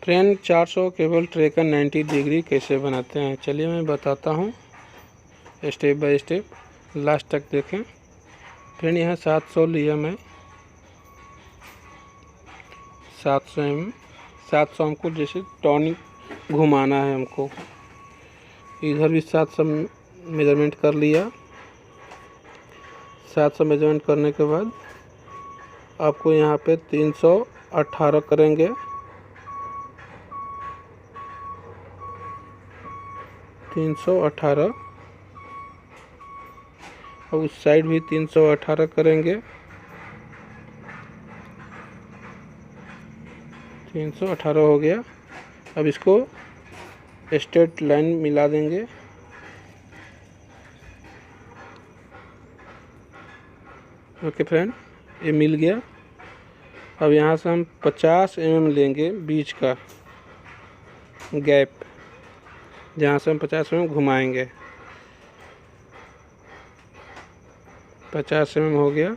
Friend 400 cable tray का 90 degree कैसे बनाते हैं, चलिए मैं बताता हूँ स्टेप बाय स्टेप, लास्ट तक देखें। फ्रेंड यहाँ 700 लिया मैं, 700 हमको जैसे टॉनिक घुमाना है हमको। इधर भी 700 मेजरमेंट कर लिया। 700 मेजरमेंट करने के बाद आपको यहाँ पे 318 करेंगे। 318 और उस साइड भी 318 करेंगे। 318 हो गया। अब इसको स्ट्रेट लाइन मिला देंगे। ओके फ्रेंड, ये मिल गया। अब यहाँ से हम 50 mm लेंगे बीच का गैप, जहाँ से हम 50 mm घुमाएंगे। 50 mm हो गया।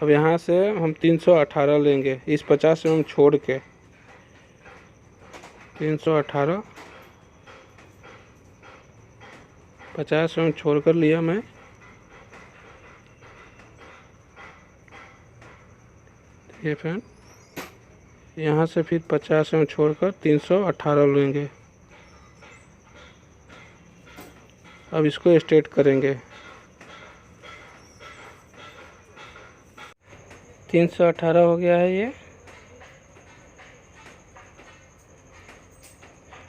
अब यहाँ से हम 318 लेंगे, इस 50 mm छोड़ के 318 50 mm छोड़ कर लिया मैं। ये फ्रेंड यहाँ से फिर 50 mm छोड़कर 318 लेंगे। अब इसको स्ट्रेट करेंगे। 318 हो गया है ये।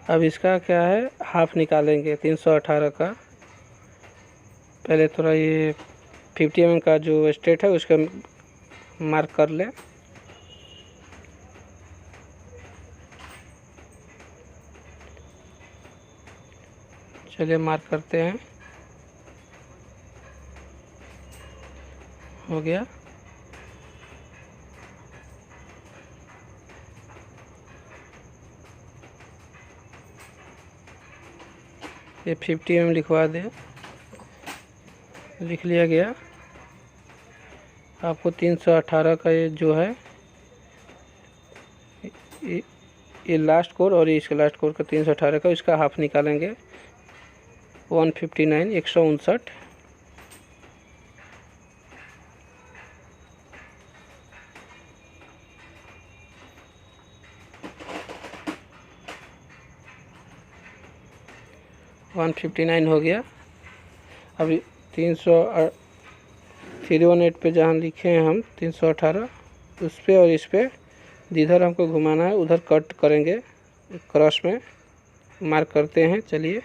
अब इसका क्या है, हाफ निकालेंगे 318 का। पहले थोड़ा ये 50 mm का जो स्ट्रेट है उसका मार्क कर ले। चलिए मार्क करते हैं। हो गया। ये 50 mm लिखवा दे, लिख लिया गया। आपको 318 का ये जो है ये लास्ट कोर और इसका लास्ट कोर का 318 का, इसका हाफ निकालेंगे। 159 159। हो गया। अभी 318 पे जहाँ लिखे हैं हम 318, उस पे और इस पे जिधर हमको घुमाना है उधर कट करेंगे, क्रॉस में मार्क करते हैं। चलिए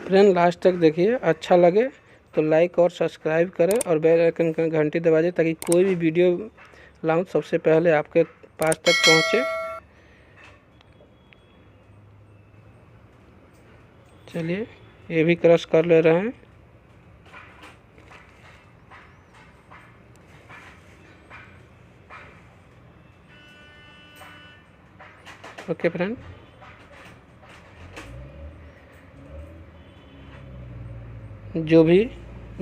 फ्रेंड लास्ट तक देखिए। अच्छा लगे तो लाइक और सब्सक्राइब करें और बेल आइकन का घंटी दबा दें, ताकि कोई भी वीडियो लाऊं सबसे पहले आपके पास तक पहुंचे। चलिए ये भी क्रॉस कर ले रहे हैं। ओके फ्रेंड, जो भी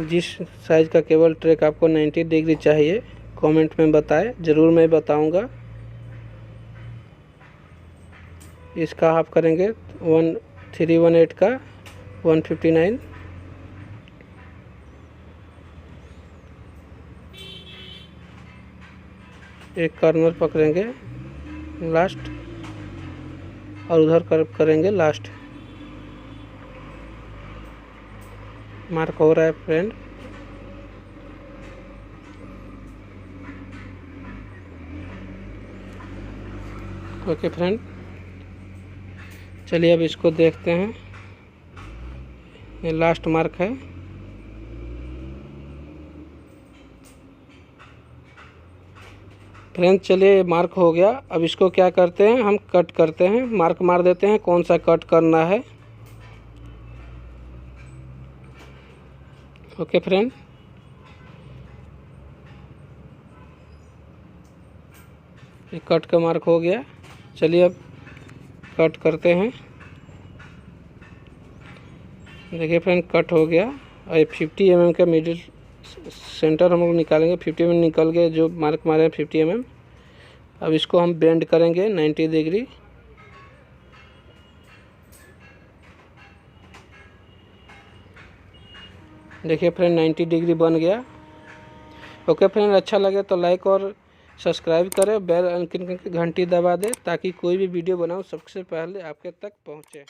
जिस साइज़ का केबल ट्रैक आपको 90 डिग्री चाहिए कमेंट में बताएं, ज़रूर मैं बताऊंगा। इसका हाफ करेंगे 1318 का 159। एक कॉर्नर पकड़ेंगे लास्ट और उधर करेंगे लास्ट। मार्क हो रहा है फ्रेंड। ओके फ्रेंड, चलिए अब इसको देखते हैं। ये लास्ट मार्क है। फ्रेंड चलिए मार्क हो गया। अब इसको क्या करते हैं, हम कट करते हैं, मार्क मार देते हैं कौन सा कट करना है। ओके फ्रेंड, ये कट का मार्क हो गया। चलिए अब कट करते हैं। देखिए फ्रेंड कट हो गया। और ये 50 mm का मिडिल सेंटर हम लोग निकालेंगे। 50 mm निकल गए, जो मार्क मारे हैं 50 mm। अब इसको हम बेंड करेंगे 90 डिग्री। देखिए फ्रेंड 90 डिग्री बन गया। ओके फ्रेंड, अच्छा लगे तो लाइक और सब्सक्राइब करें, बेल आइकन की घंटी दबा दें ताकि कोई भी वीडियो बनाऊं सबसे पहले आपके तक पहुंचे।